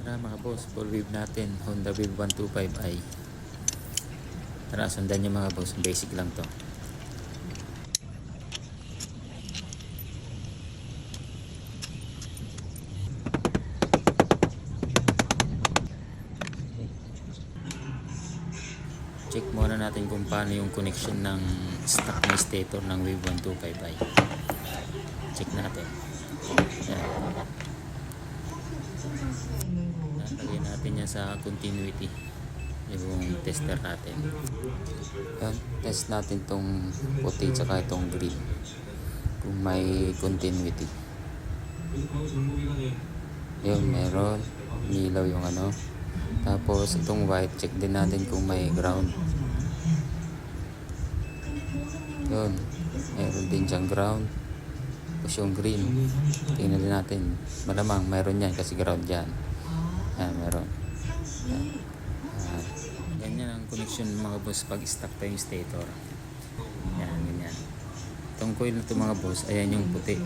Tara mga boss, full wave natin, Honda Wave 125i. Tara, sundan nyo mga boss, basic lang to. Check muna natin kung paano yung connection ng stock na stator ng Wave 125i. Check natin. Yan. Lagay natin yan sa continuity, yung tester natin. Yan, test natin tong puti tsaka itong green kung may continuity. Yun, meron nilaw yung ano. Tapos itong white, check din natin kung may ground. Yun, meron din dyan ground. Tapos yung green, tingnan din natin, malamang meron yan kasi ground dyan. Yan, meron. Yan. Ganyan ang connection mga boss pag stock pa yung stator. Yan, ganyan. Itong coil na ito mga boss, ayan yung puti.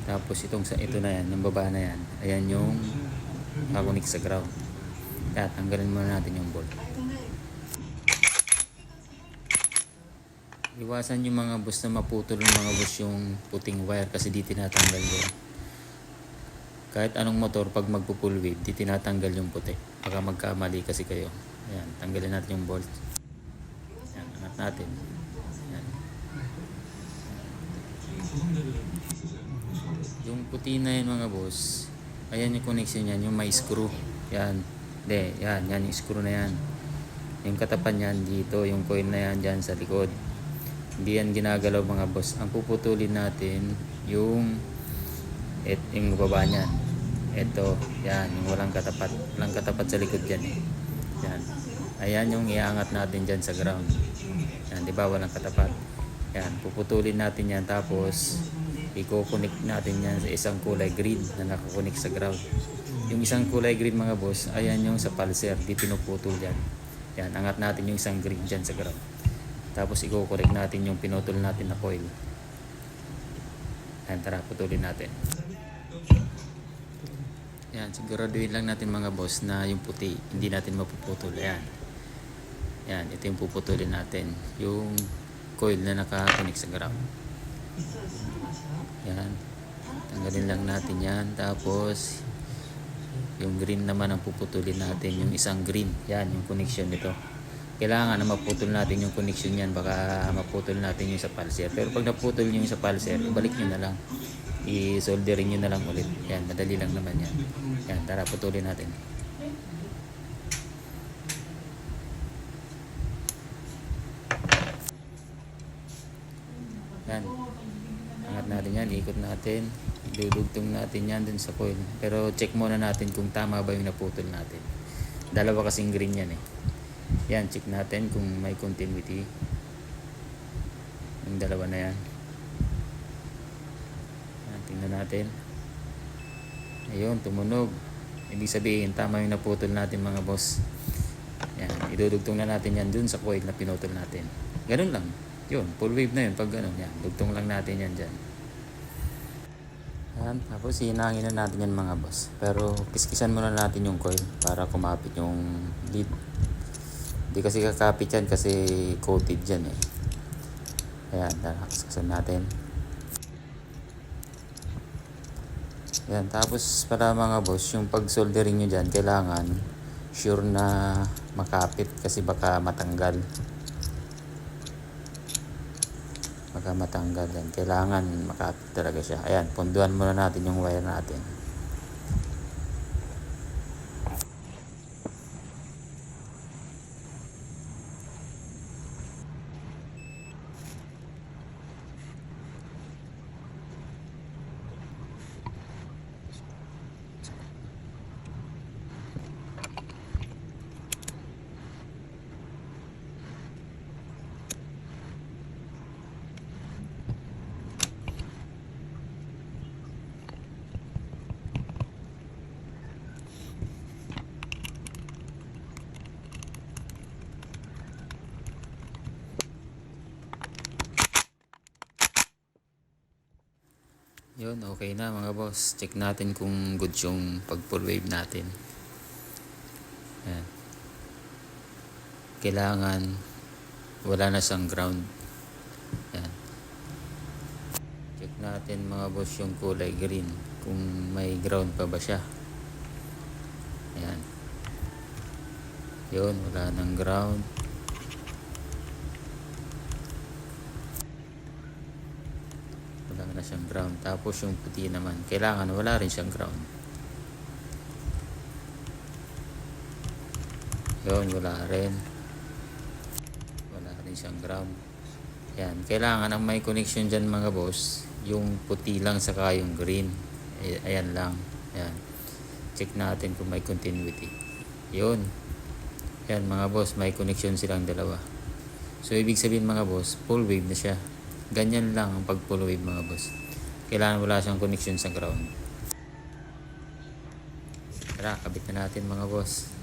Tapos ito na yan, yung baba na yan, ayan yung nakakunik sa ground. Kaya tanggalin muna natin yung bolt. Iwasan yung mga boss na maputol ng mga boss yung puting wire kasi di tinatanggal yun. Kahit anong motor pag magpo-full wave, di tinatanggal yung puti. Baka magkamali kasi kayo. Ayan, tanggalin natin yung bolt. Ayan, angat natin. Ayan. Yung puti na yun mga boss, ayan yung connection yan, yung may screw. Yan. Hindi, yan yung screw na yan. Yung katapan yan dito, yung coil na yan dyan sa likod. Hindi yan ginagalaw mga boss. Ang puputulin natin yung baba niyan. Ito, yan, yung walang katapat. Walang katapat sa likod dyan eh. Yan. Ayan yung iangat natin dyan sa ground. Yan, di ba walang katapat? Yan, puputulin natin yan tapos i-connect natin yan sa isang kulay green na nakakunik sa ground. Yung isang kulay green mga boss, ayan yung sa pulser, di pinuputol dyan. Yan, angat natin yung isang green dyan sa ground. Tapos i-correct natin yung pinutol natin na coil. Yan, tara, putulin natin. Yan, siguraduhin lang natin mga boss na yung puti, hindi natin mapuputol. Yan. Yan, ito yung puputulin natin. Yung coil na nakakunik sa ground. Yan. Tanggalin lang natin yan. Tapos yung green naman ang puputulin natin, yung isang green. Yan, yung connection nito. Kailangan na maputol natin yung connection yan, baka maputol natin yung sa pulser. Pero pag naputol yung sa pulser, ibalik nyo na lang. I-soldering nyo na lang ulit. Yan, madali lang naman yan. Yan, tara, putulin natin. Yan. Angat natin yan, ikot natin. Dudugtong natin yan dun sa coil. Pero check muna natin kung tama ba yung naputol natin. Dalawa kasing green yan eh. Yan, check natin kung may continuity. Yung dalawa na yan. Yan, tingnan natin. Ayun, tumunog. Ibig sabihin, tama yung naputol natin mga boss. Yan, idudugtong na natin yan dun sa coil na pinutol natin. Ganun lang. Yun, full wave na yun. Pag ganun, yan, dugtong lang natin yan dyan. Yan, tapos hinangin na natin yan mga boss. Pero kiskisan muna natin yung coil para kumapit yung lead. Hindi kasi kakapit yan kasi coated dyan eh. Ayan, kiskisan natin. Yan, tapos para mga boss, yung pag soldering nyo dyan, kailangan sure na makapit kasi baka matanggal. Baka matanggal yan. Kailangan makapit talaga siya. Ayan, punduan muna natin yung wire natin. Yun, okay na mga boss. Check natin kung good yung pag full wave natin. Yan. Kailangan wala na siyang ground. Yan. Check natin mga boss yung kulay green, kung may ground pa ba siya. Yan. Yun, wala nang ground. Wala na siyang ground. Tapos yung puti naman, kailangan wala rin siyang ground. Yun, wala rin siyang ground. Yan, kailangan ang may connection dyan mga boss, yung puti lang saka yung green. Ayan lang. Yan. Check natin kung may continuity. Yun. Yan mga boss, may connection silang dalawa. So ibig sabihin mga boss, full wave na siya. Ganyan lang ang pag full wave mga boss. Kailangan wala siyang connection sa ground. Tara, kabit na natin mga boss.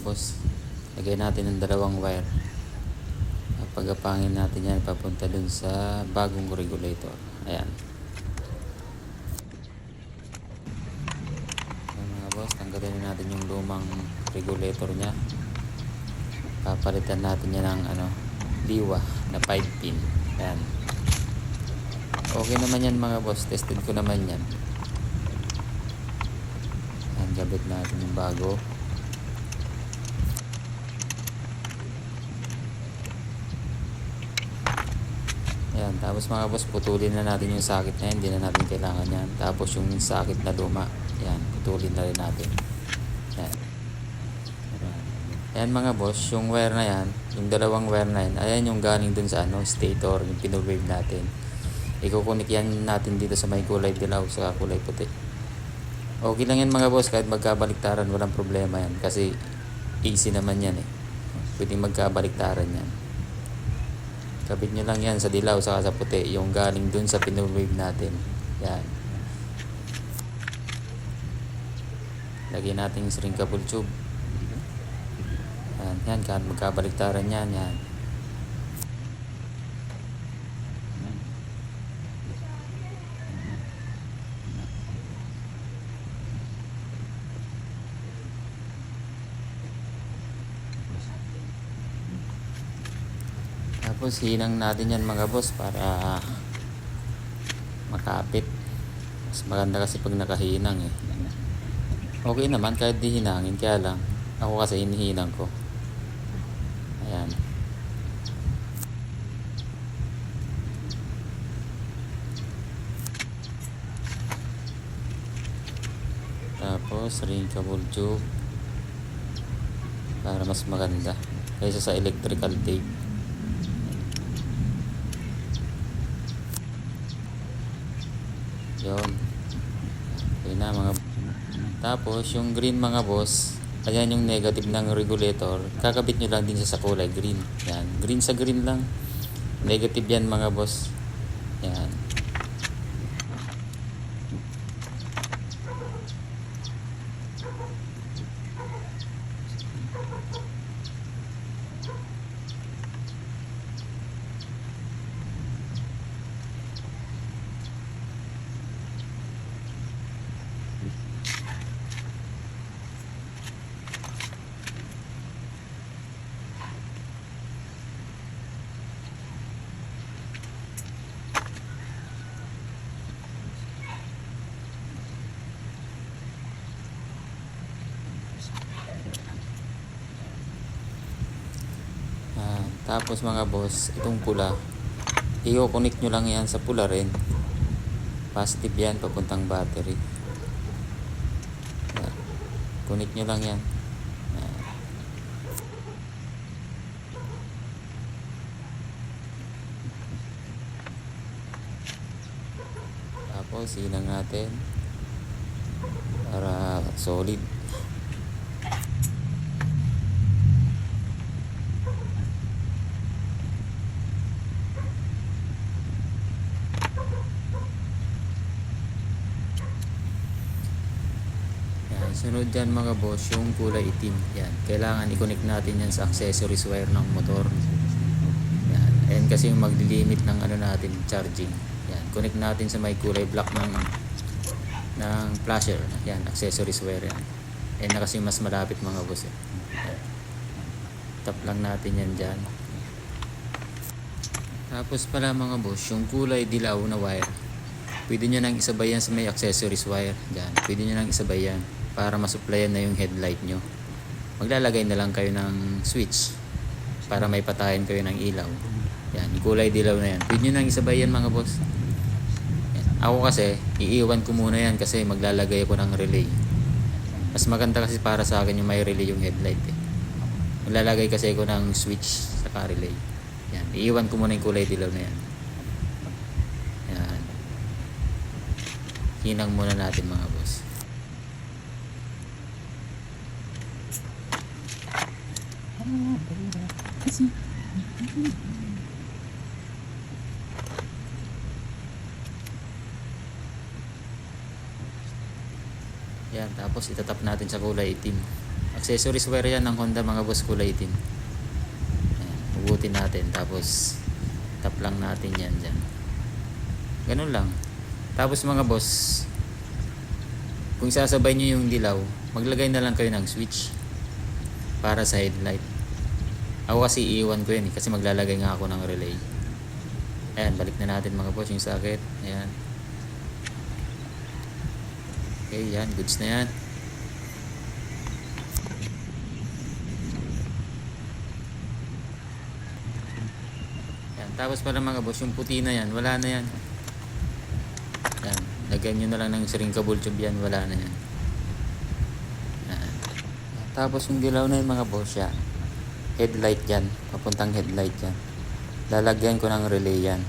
Boss, lagay natin ng dalawang wire. Pagapangin natin yan papunta dun sa bagong regulator. Ayan. Ayan mga boss, tanggalin na natin yung lumang regulator nya. Papalitan natin yan ng liwa na 5 pin. Ayan. Okay naman yan mga boss, tested ko naman yan. Ayan, gabit natin yung bago. Ayan, tapos mga boss, putulin na natin yung sakit na yan. Hindi na natin kailangan yan. Tapos yung sakit na luma, ayan, putulin na rin natin. Ayan. Ayan mga boss, yung wire na yan, yung dalawang wire na yan, ayan yung galing dun sa stator, yung pinowave natin. Ikukunik yan natin dito sa may kulay dilaw sa kulay puti. Okay lang yan mga boss, kahit magkabaliktaran, walang problema yan. Kasi easy naman yan eh. Pwedeng magkabaliktaran yan. Kabit nyo lang yan sa dilaw saka sa puti, yung galing dun sa pinowave natin. Yan. Lagyan natin yung shrinkable tube. Yan, yan, kahit magkabaliktaran yan. Yan. Tapos hinang natin yan mga boss para makapit. Mas maganda kasi pag nakahinang eh. Okay naman kahit di hinangin, kaya lang ako kasi hinihinang ko. Ayan. Tapos shrinkable tube para mas maganda kaysa sa electrical tape. Yun. Okay na mga. Tapos yung green mga boss, ayan yung negative ng regulator. Kakabit nyo lang din siya sa kulay green. Yan. Green sa green lang. Negative yan mga boss. Yan. Tapos mga boss, itong pula, i-connect nyo lang yan sa pula rin. Positive yan, papuntang battery. Yan. Connect nyo lang yan. Yan. Tapos silang natin para solid. Sunod dyan mga boss, yung kulay itim. Yan. Kailangan i-connect natin yan sa accessories wire ng motor. Yan. Ayan kasi yung magli-limit ng ano natin, charging. Yan. Connect natin sa may kulay black ng flasher. Yan, accessories wire yan. Ayan na kasi mas malapit mga boss. Yan. Tap lang natin yan dyan. Tapos pala mga boss, yung kulay dilaw na wire, pwede nyo nang isabay yan sa may accessories wire. Yan. Pwede nyo nang isabay yan para masuplayan na yung headlight nyo. Maglalagay na lang kayo ng switch para may patayin kayo ng ilaw. Yan, yung kulay dilaw na yan. Pwede nyo nang isabay yan mga boss. Yan. Ako kasi, iiwan ko muna yan kasi maglalagay ako ng relay. Mas maganda kasi para sa akin yung may relay yung headlight eh. Maglalagay kasi ako ng switch sa relay. Yan, iiwan ko muna yung kulay dilaw na yan. Yan. Hinang muna natin mga boss. Yan, tapos itatap natin sa kulay itim. Accessories wire yan ng Honda mga boss, kulay itim. Yan, hugutin natin tapos tap lang natin yan dyan. Ganun lang. Tapos mga boss, kung sasabay nyo yung dilaw, maglagay na lang kayo ng switch para sa headlight. Ako kasi iiwan ko yun kasi maglalagay nga ako ng relay. Ayan, balik na natin mga boss yung socket. Ayan. Okay, yan, goods na yan. Ayan, tapos pala mga boss, yung puti na yan, wala na yan. Ayan, lagyan nyo na lang ng sringkable tube yan, wala na yan. Ayan. Tapos yung dilaw na yung mga boss yan, headlight yan, papuntang headlight yan. Lalagyan ko ng relay yan.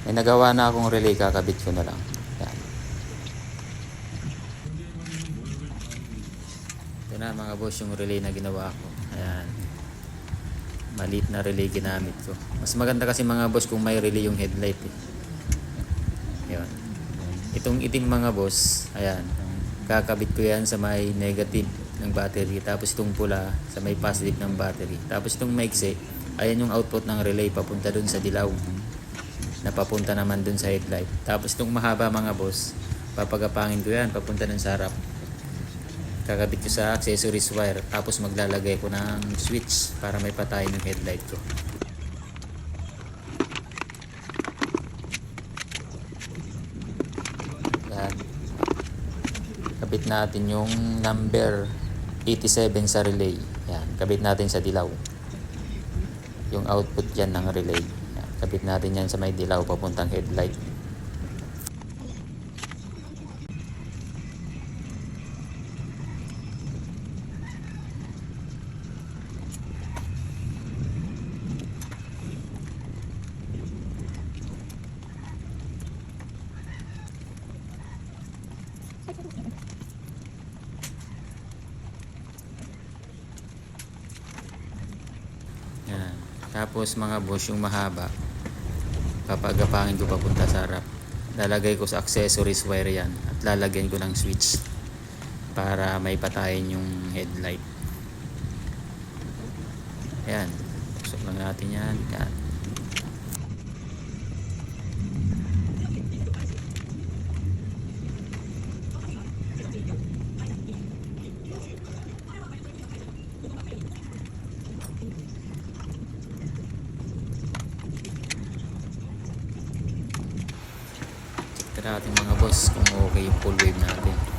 May nagawa na akong relay, kakabit ko na lang. Yan. Ito na mga boss yung relay na ginawa ko. Ayan. Maliit na relay ginamit ko. Mas maganda kasi mga boss kung may relay yung headlight eh. Yan. Itong itim mga boss, ayan, kakabit ko yan sa may negative ng battery. Tapos itong pula sa may positive ng battery. Tapos itong maiksi, ayan yung output ng relay papunta dun sa dilaw na papunta naman dun sa headlight. Tapos itong mahaba mga boss, papagapangin ko yan papunta dun sa harap. Kakabit ko sa accessories wire. Tapos maglalagay ko ng switch para may patayin yung headlight ko. Yan. Kabit natin yung number 87 sa relay. Yan. Kabit natin sa dilaw. Yung output yan ng relay. Yan. Kabit natin yan sa may dilaw papuntang headlight. Yan. Tapos mga boss, yung mahaba, papagapangin ko papunta sa harap. Lalagay ko sa accessories wire yan at lalagyan ko ng switch para may patayin yung headlight. Yan. Pusok lang natin yan. Yan. Check natin mga boss kung okay yung full wave natin.